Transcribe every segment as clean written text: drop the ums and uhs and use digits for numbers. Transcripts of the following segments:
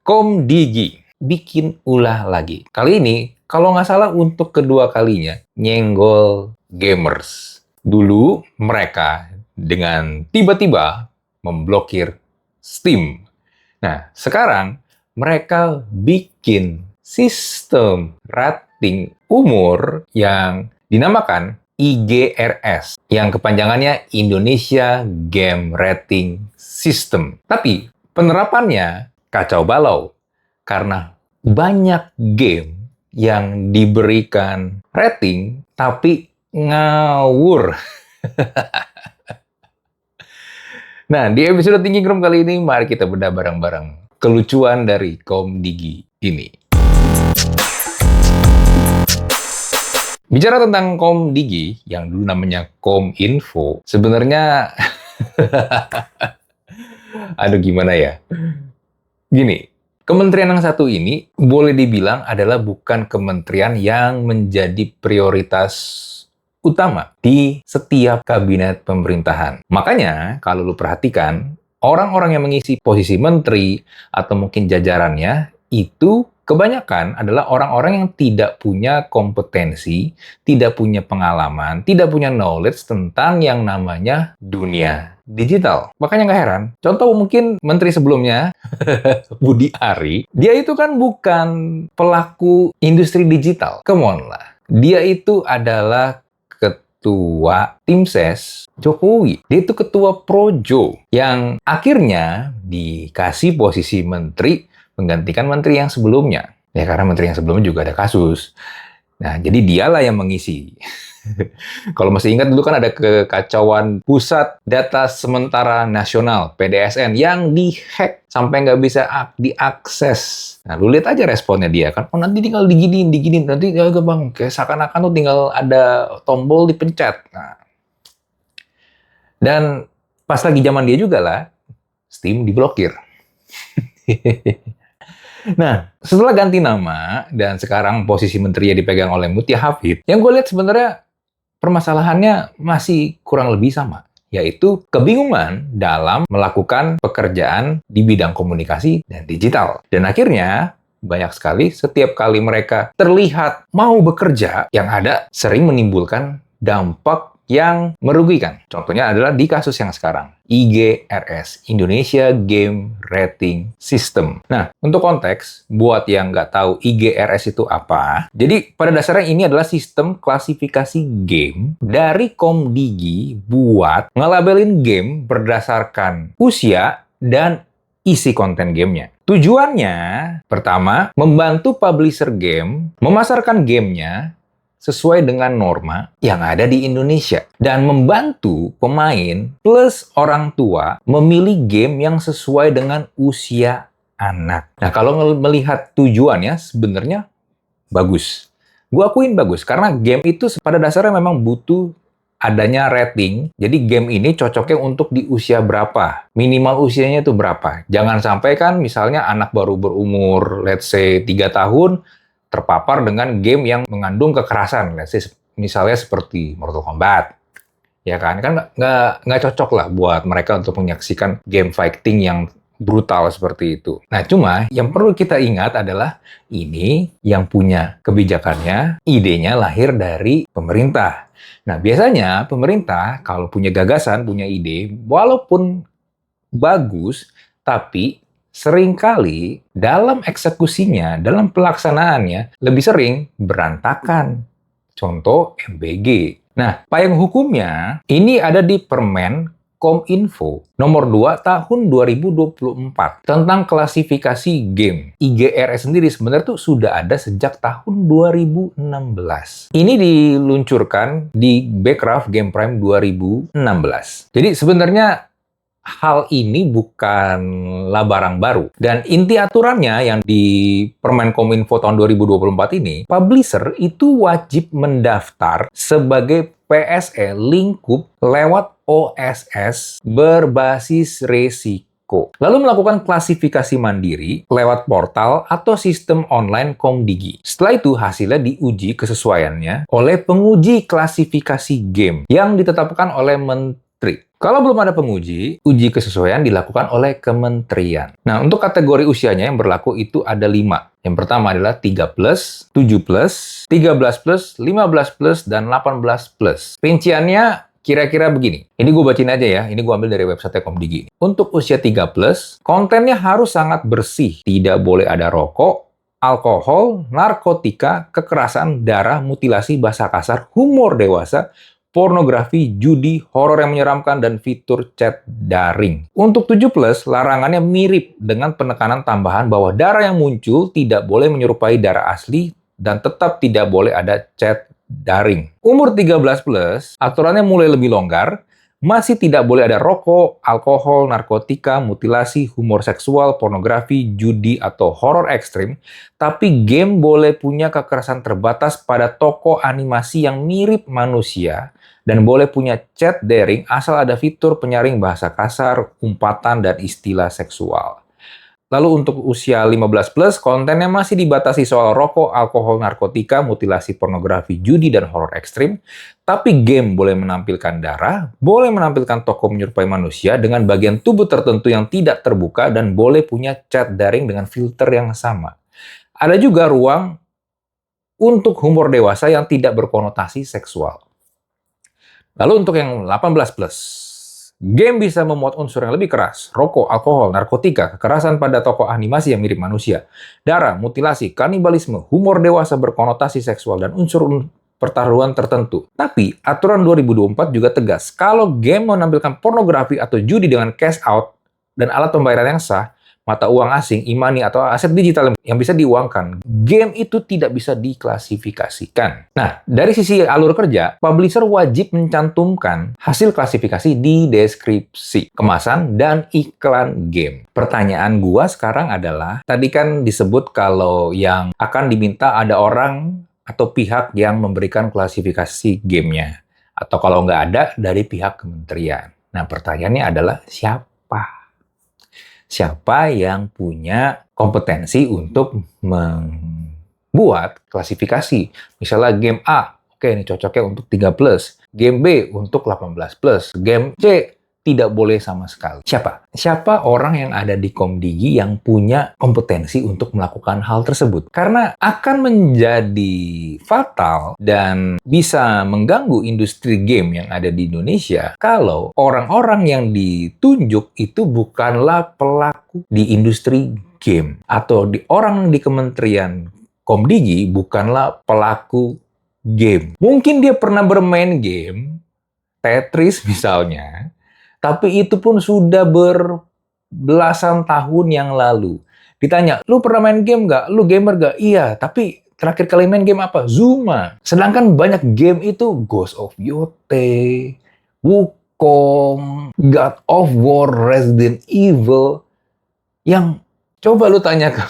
Komdigi bikin ulah lagi. Kali ini, kalau nggak salah untuk kedua kalinya, nyenggol gamers. Dulu mereka dengan tiba-tiba memblokir Steam. Nah, sekarang mereka bikin sistem rating umur yang dinamakan IGRS, yang kepanjangannya Indonesia Game Rating System. Tapi penerapannya kacau balau, karena banyak game yang diberikan rating tapi ngawur. Nah, di episode Thinking Room kali ini, mari kita bedah bareng-bareng kelucuan dari Komdigi ini. Bicara tentang Komdigi, yang dulu namanya Kominfo, sebenarnya aduh gimana ya? Gini, kementerian yang satu ini boleh dibilang adalah bukan kementerian yang menjadi prioritas utama di setiap kabinet pemerintahan. Makanya, kalau lu perhatikan, orang-orang yang mengisi posisi menteri atau mungkin jajarannya itu kebanyakan adalah orang-orang yang tidak punya kompetensi, tidak punya pengalaman, tidak punya knowledge tentang yang namanya dunia digital. Makanya nggak heran, contoh mungkin menteri sebelumnya, Budi Ari, dia itu kan bukan pelaku industri digital. Come on lah. Dia itu adalah ketua tim ses Jokowi. Dia itu ketua Projo yang akhirnya dikasih posisi menteri menggantikan menteri yang sebelumnya. Ya karena menteri yang sebelumnya juga ada kasus. Nah, jadi dialah yang mengisi. Kalau masih ingat dulu kan ada kekacauan Pusat Data Sementara Nasional (PDSN) yang dihack sampai nggak bisa diakses. Nah, lu lihat aja responnya dia kan. Oh, nanti tinggal diginiin. Nanti ya bang, kayak seakan-akan tuh tinggal ada tombol dipencet. Nah, dan pas lagi zaman dia juga lah, Steam diblokir. Nah, setelah ganti nama dan sekarang posisi menterinya dipegang oleh Mutia Hafid, yang gue lihat sebenarnya permasalahannya masih kurang lebih sama, yaitu kebingungan dalam melakukan pekerjaan di bidang komunikasi dan digital. Dan akhirnya, banyak sekali setiap kali mereka terlihat mau bekerja, yang ada sering menimbulkan dampak yang merugikan. Contohnya adalah di kasus yang sekarang, IGRS, Indonesia Game Rating System. Nah, untuk konteks, buat yang nggak tahu IGRS itu apa, jadi pada dasarnya ini adalah sistem klasifikasi game dari Komdigi buat ngelabelin game berdasarkan usia dan isi konten gamenya. Tujuannya, pertama, membantu publisher game memasarkan gamenya sesuai dengan norma yang ada di Indonesia. Dan membantu pemain plus orang tua memilih game yang sesuai dengan usia anak. Nah, kalau melihat tujuannya sebenarnya bagus. Gue akuin bagus, karena game itu pada dasarnya memang butuh adanya rating. Jadi game ini cocoknya untuk di usia berapa? Minimal usianya itu berapa? Jangan sampai kan misalnya anak baru berumur, let's say 3 tahun, terpapar dengan game yang mengandung kekerasan, misalnya seperti Mortal Kombat, ya kan nggak cocok lah buat mereka untuk menyaksikan game fighting yang brutal seperti itu. Nah, cuma yang perlu kita ingat adalah ini yang punya kebijakannya, idenya lahir dari pemerintah. Nah, biasanya pemerintah kalau punya gagasan, punya ide, walaupun bagus, tapi seringkali dalam eksekusinya, dalam pelaksanaannya, lebih sering berantakan. Contoh MBG. Nah, payung hukumnya ini ada di Permen Kominfo nomor 2 tahun 2024 tentang klasifikasi game. IGRS sendiri sebenarnya tuh sudah ada sejak tahun 2016. Ini diluncurkan di Backcraft Game Prime 2016. Jadi sebenarnya hal ini bukanlah barang baru. Dan inti aturannya yang di Permen Kominfo tahun 2024 ini, publisher itu wajib mendaftar sebagai PSE lingkup lewat OSS berbasis resiko. Lalu melakukan klasifikasi mandiri lewat portal atau sistem online Komdigi. Setelah itu hasilnya diuji kesesuaiannya oleh penguji klasifikasi game yang ditetapkan oleh Menteri. Kalau belum ada penguji, uji kesesuaian dilakukan oleh kementerian. Nah, untuk kategori usianya yang berlaku itu ada 5. Yang pertama adalah 3+, 7+, 13+, 15+, dan 18+. Rinciannya kira-kira begini. Ini gue bacain aja ya. Ini gue ambil dari website Komdigi. Untuk usia 3+, kontennya harus sangat bersih. Tidak boleh ada rokok, alkohol, narkotika, kekerasan, darah, mutilasi, bahasa kasar, humor dewasa, pornografi, judi, horor yang menyeramkan, dan fitur chat daring. Untuk 7+, larangannya mirip dengan penekanan tambahan bahwa darah yang muncul tidak boleh menyerupai darah asli dan tetap tidak boleh ada chat daring. Umur 13+, aturannya mulai lebih longgar, masih tidak boleh ada rokok, alkohol, narkotika, mutilasi, humor seksual, pornografi, judi, atau horor ekstrim, tapi game boleh punya kekerasan terbatas pada tokoh animasi yang mirip manusia, dan boleh punya chat daring asal ada fitur penyaring bahasa kasar, umpatan, dan istilah seksual. Lalu untuk usia 15+, kontennya masih dibatasi soal rokok, alkohol, narkotika, mutilasi, pornografi, judi, dan horor ekstrim. Tapi game boleh menampilkan darah, boleh menampilkan tokoh menyerupai manusia dengan bagian tubuh tertentu yang tidak terbuka, dan boleh punya chat daring dengan filter yang sama. Ada juga ruang untuk humor dewasa yang tidak berkonotasi seksual. Lalu untuk yang 18+, game bisa memuat unsur yang lebih keras, rokok, alkohol, narkotika, kekerasan pada tokoh animasi yang mirip manusia, darah, mutilasi, kanibalisme, humor dewasa berkonotasi seksual, dan unsur pertaruhan tertentu. Tapi, aturan 2024 juga tegas, kalau game menampilkan pornografi atau judi dengan cash out dan alat pembayaran yang sah, mata uang asing, e-money, atau aset digital yang bisa diuangkan, game itu tidak bisa diklasifikasikan. Nah, dari sisi alur kerja, publisher wajib mencantumkan hasil klasifikasi di deskripsi, kemasan, dan iklan game. Pertanyaan gua sekarang adalah, tadi kan disebut kalau yang akan diminta ada orang atau pihak yang memberikan klasifikasi gamenya. Atau kalau nggak ada, dari pihak kementerian. Nah, pertanyaannya adalah siapa? Siapa yang punya kompetensi untuk membuat klasifikasi. Misalnya game A, oke ini cocoknya untuk 3+, game B untuk 18+, game C tidak boleh sama sekali. Siapa? Siapa orang yang ada di Komdigi yang punya kompetensi untuk melakukan hal tersebut? Karena akan menjadi fatal dan bisa mengganggu industri game yang ada di Indonesia kalau orang-orang yang ditunjuk itu bukanlah pelaku di industri game. Atau orang di Kementerian Komdigi bukanlah pelaku game. Mungkin dia pernah bermain game, Tetris misalnya, tapi itu pun sudah berbelasan tahun yang lalu. Ditanya, lu pernah main game nggak? Lu gamer nggak? Iya, tapi terakhir kali main game apa? Zuma. Sedangkan banyak game itu Ghost of Yotei, Wukong, God of War, Resident Evil, yang coba lu tanya ke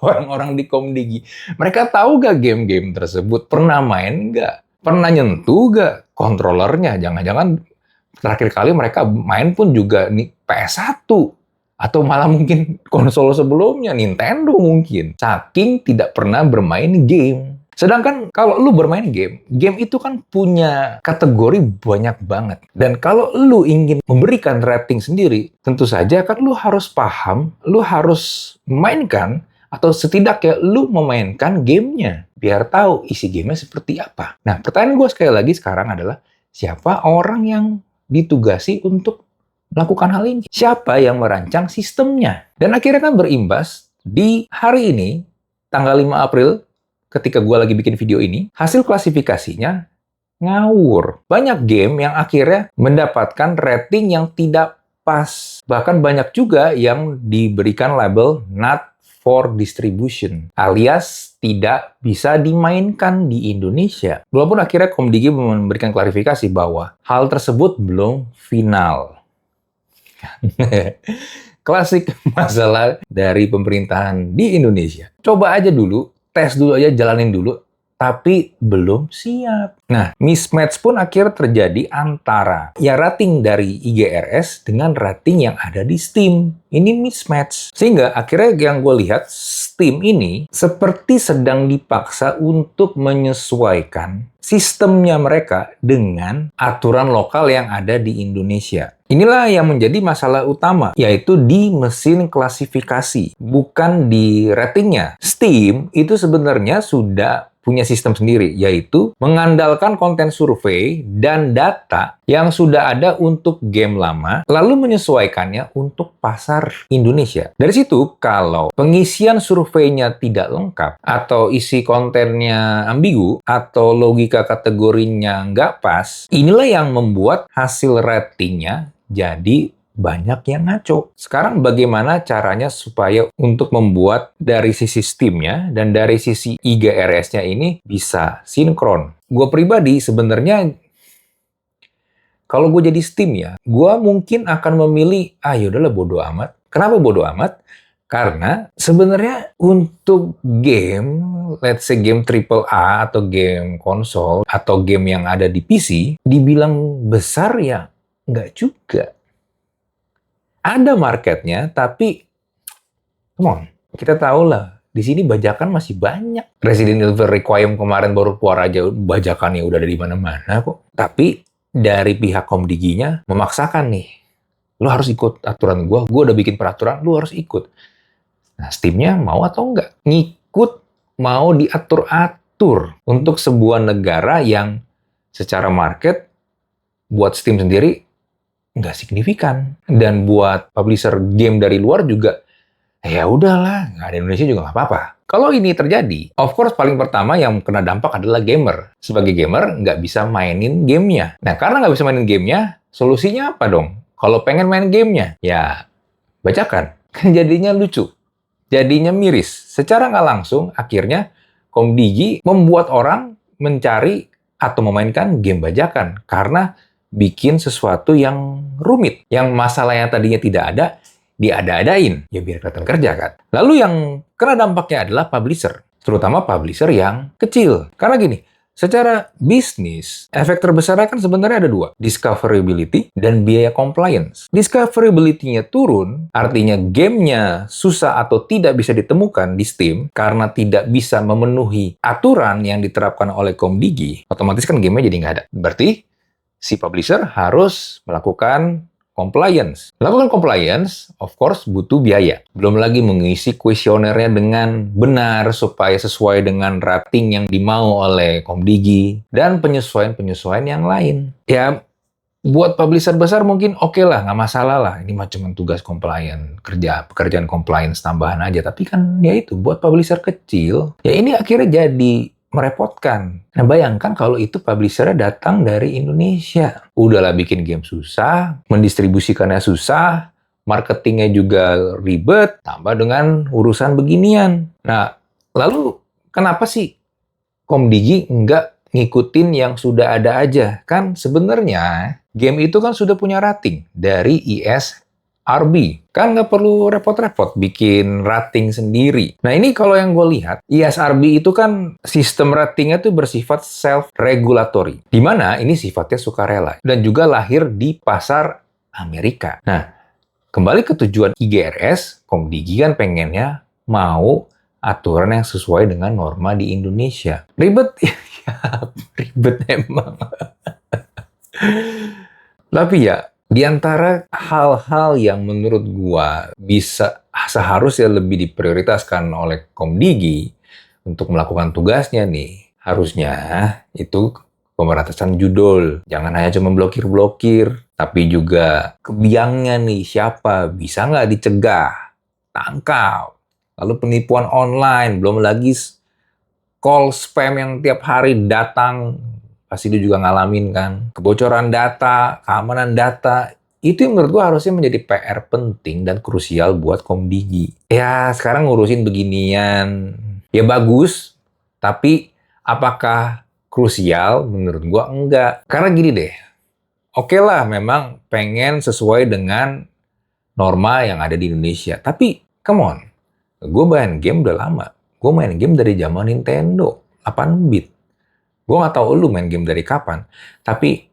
orang-orang di Komdigi, mereka tahu gak game-game tersebut? Pernah main nggak? Pernah nyentuh nggak kontrolernya? Jangan-jangan terakhir kali mereka main pun juga nih PS1 atau malah mungkin konsol sebelumnya Nintendo mungkin. Saking tidak pernah bermain game. Sedangkan kalau lu bermain game, game itu kan punya kategori banyak banget. Dan kalau lu ingin memberikan rating sendiri, tentu saja kan lu harus paham, lu harus mainkan atau setidaknya lu memainkan gamenya biar tahu isi gamenya seperti apa. Nah, pertanyaan gue sekali lagi sekarang adalah siapa orang yang ditugasi untuk melakukan hal ini? Siapa yang merancang sistemnya? Dan akhirnya kan berimbas di hari ini, tanggal 5 April, ketika gue lagi bikin video ini, hasil klasifikasinya ngawur. Banyak game yang akhirnya mendapatkan rating yang tidak pas. Bahkan banyak juga yang diberikan label not for distribution, alias tidak bisa dimainkan di Indonesia. Walaupun akhirnya Komdigi memberikan klarifikasi bahwa hal tersebut belum final. Klasik masalah dari pemerintahan di Indonesia. Coba aja dulu, tes dulu aja, jalanin dulu, tapi belum siap. Nah, mismatch pun akhirnya terjadi antara ya rating dari IGRS dengan rating yang ada di Steam. Ini mismatch. Sehingga akhirnya yang gue lihat, Steam ini seperti sedang dipaksa untuk menyesuaikan sistemnya mereka dengan aturan lokal yang ada di Indonesia. Inilah yang menjadi masalah utama, yaitu di mesin klasifikasi, bukan di ratingnya. Steam itu sebenarnya sudah punya sistem sendiri, yaitu mengandalkan konten survei dan data yang sudah ada untuk game lama, lalu menyesuaikannya untuk pasar Indonesia. Dari situ, kalau pengisian surveinya tidak lengkap, atau isi kontennya ambigu, atau logika kategorinya nggak pas, inilah yang membuat hasil ratingnya jadi banyak yang ngaco. Sekarang bagaimana caranya supaya untuk membuat dari sisi Steam-nya dan dari sisi IGRS-nya ini bisa sinkron? Gue pribadi sebenarnya kalau gue jadi Steam ya, gue mungkin akan memilih, yaudahlah bodo amat. Kenapa bodo amat? Karena sebenarnya untuk game, let's say game AAA atau game konsol atau game yang ada di PC, dibilang besar ya nggak juga. Ada marketnya, tapi come on, kita tahu lah, di sini bajakan masih banyak. Resident Evil Requiem kemarin baru keluar aja, bajakannya udah ada di mana-mana kok. Tapi dari pihak Komdigi-nya memaksakan nih, lo harus ikut aturan gue udah bikin peraturan, lo harus ikut. Nah, Steam-nya mau atau enggak? Ngikut, mau diatur-atur untuk sebuah negara yang secara market buat Steam sendiri nggak signifikan. Dan buat publisher game dari luar juga, ya udahlah, nggak ada Indonesia juga nggak apa-apa. Kalau ini terjadi, of course paling pertama yang kena dampak adalah gamer. Sebagai gamer, nggak bisa mainin gamenya. Nah, karena nggak bisa mainin gamenya, solusinya apa dong? Kalau pengen main gamenya, ya bacakan. Kan jadinya lucu. Jadinya miris. Secara nggak langsung, akhirnya Komdigi membuat orang mencari atau memainkan game bajakan. Karena bikin sesuatu yang rumit. Yang masalah yang tadinya tidak ada, diada-adain. Ya biar kelihatan kerja kan. Lalu yang kena dampaknya adalah publisher. Terutama publisher yang kecil. Karena gini, secara bisnis, efek terbesarnya kan sebenarnya ada dua. Discoverability dan biaya compliance. Discoverability-nya turun, artinya gamenya susah atau tidak bisa ditemukan di Steam karena tidak bisa memenuhi aturan yang diterapkan oleh Komdigi. Otomatis kan gamenya jadi nggak ada. Berarti si publisher harus melakukan compliance. Melakukan compliance, of course, butuh biaya. Belum lagi mengisi kuesionernya dengan benar supaya sesuai dengan rating yang dimau oleh Komdigi dan penyesuaian-penyesuaian yang lain. Ya, buat publisher besar mungkin oke lah, nggak masalah lah. Ini cuma tugas compliance, pekerjaan compliance tambahan aja. Tapi kan ya itu, buat publisher kecil, ya ini akhirnya jadi merepotkan. Nah, bayangkan kalau itu publisher datang dari Indonesia. Udahlah bikin game susah, mendistribusikannya susah, marketingnya juga ribet, tambah dengan urusan beginian. Nah, lalu kenapa sih Komdigi nggak ngikutin yang sudah ada aja? Kan sebenarnya game itu kan sudah punya rating dari ESRB. Kan nggak perlu repot-repot bikin rating sendiri. Nah ini kalau yang gue lihat, ESRB itu kan sistem ratingnya tuh bersifat self-regulatory. Di mana ini sifatnya sukarela. Dan juga lahir di pasar Amerika. Nah, kembali ke tujuan IGRS, Komdigi kan pengennya mau aturan yang sesuai dengan norma di Indonesia. Ribet? Ya, ribet emang. Tapi ya, di antara hal-hal yang menurut gua bisa seharusnya lebih diprioritaskan oleh Komdigi untuk melakukan tugasnya nih, harusnya itu pemberantasan judul. Jangan hanya cuma blokir-blokir, tapi juga kebiangnya nih, siapa, bisa nggak dicegah, tangkap. Lalu penipuan online, belum lagi call spam yang tiap hari datang, pasti dia juga ngalamin kan. Kebocoran data, keamanan data, itu yang menurut gua harusnya menjadi PR penting dan krusial buat Komdigi. Ya, sekarang ngurusin beginian, ya bagus, tapi apakah krusial? Menurut gua enggak. Karena gini deh, oke lah memang pengen sesuai dengan norma yang ada di Indonesia. Tapi, come on, gue main game udah lama. Gue main game dari zaman Nintendo, 8-bit. Gue nggak tahu lu main game dari kapan, tapi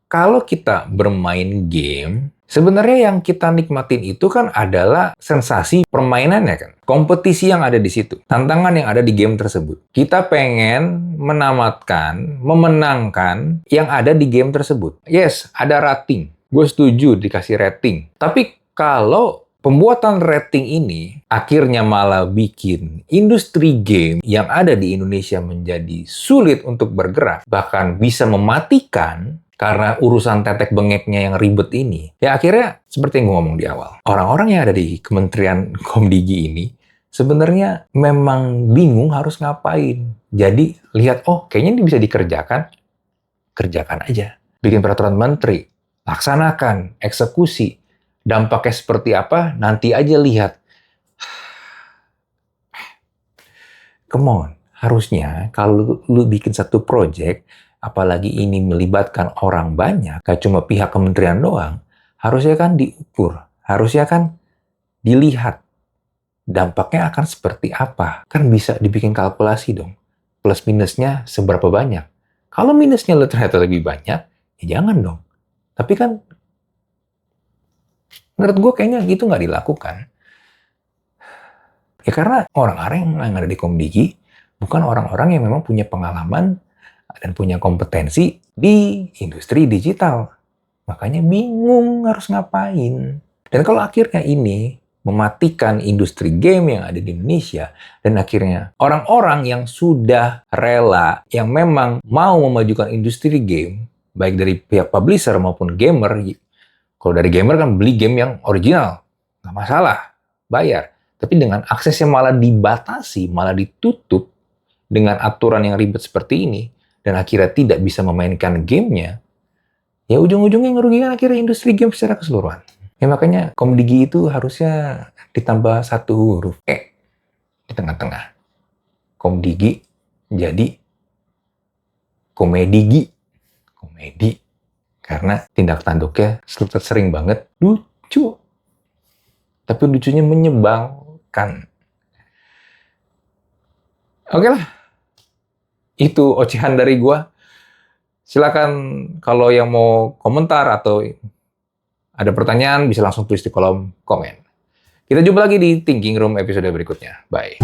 kalau kita bermain game, Sebenarnya yang kita nikmatin itu kan adalah sensasi permainannya kan. Kompetisi yang ada di situ. Tantangan yang ada di game tersebut. Kita pengen menamatkan, memenangkan yang ada di game tersebut. Yes, ada rating. Gue setuju dikasih rating. Tapi kalau pembuatan rating ini akhirnya malah bikin industri game yang ada di Indonesia menjadi sulit untuk bergerak, bahkan bisa mematikan karena urusan tetek bengeknya yang ribet ini, ya akhirnya seperti yang gue ngomong di awal. Orang-orang yang ada di Kementerian Komdigi ini sebenarnya memang bingung harus ngapain. Jadi lihat, oh kayaknya ini bisa dikerjakan, kerjakan aja. Bikin peraturan menteri, laksanakan, eksekusi. Dampaknya seperti apa, nanti aja lihat. Come on, harusnya kalau lu bikin satu project, apalagi ini melibatkan orang banyak, gak cuma pihak kementerian doang, harusnya kan diukur, harusnya kan dilihat dampaknya akan seperti apa. Kan bisa dibikin kalkulasi dong, plus minusnya seberapa banyak. Kalau minusnya ternyata lebih banyak, ya jangan dong. Tapi kan, menurut gue kayaknya gitu nggak dilakukan. Ya karena orang-orang yang ada di Komdigi, bukan orang-orang yang memang punya pengalaman dan punya kompetensi di industri digital. Makanya bingung harus ngapain. Dan kalau akhirnya ini mematikan industri game yang ada di Indonesia, dan akhirnya orang-orang yang sudah rela, yang memang mau memajukan industri game, baik dari pihak publisher maupun gamer, kalau dari gamer kan beli game yang original, nggak masalah, bayar. Tapi dengan aksesnya malah dibatasi, malah ditutup dengan aturan yang ribet seperti ini, dan akhirnya tidak bisa memainkan gamenya, ya ujung-ujungnya ngerugikan akhirnya industri game secara keseluruhan. Ya makanya Komdigi itu harusnya ditambah satu huruf E di tengah-tengah. Komdigi jadi Komedigi. Komedi. Karena tindak tanduknya sering banget lucu. Tapi lucunya menyebalkan. Oke lah. Itu ocehan dari gua. Silakan kalau yang mau komentar atau ada pertanyaan bisa langsung tulis di kolom komen. Kita jumpa lagi di Thinking Room episode berikutnya. Bye.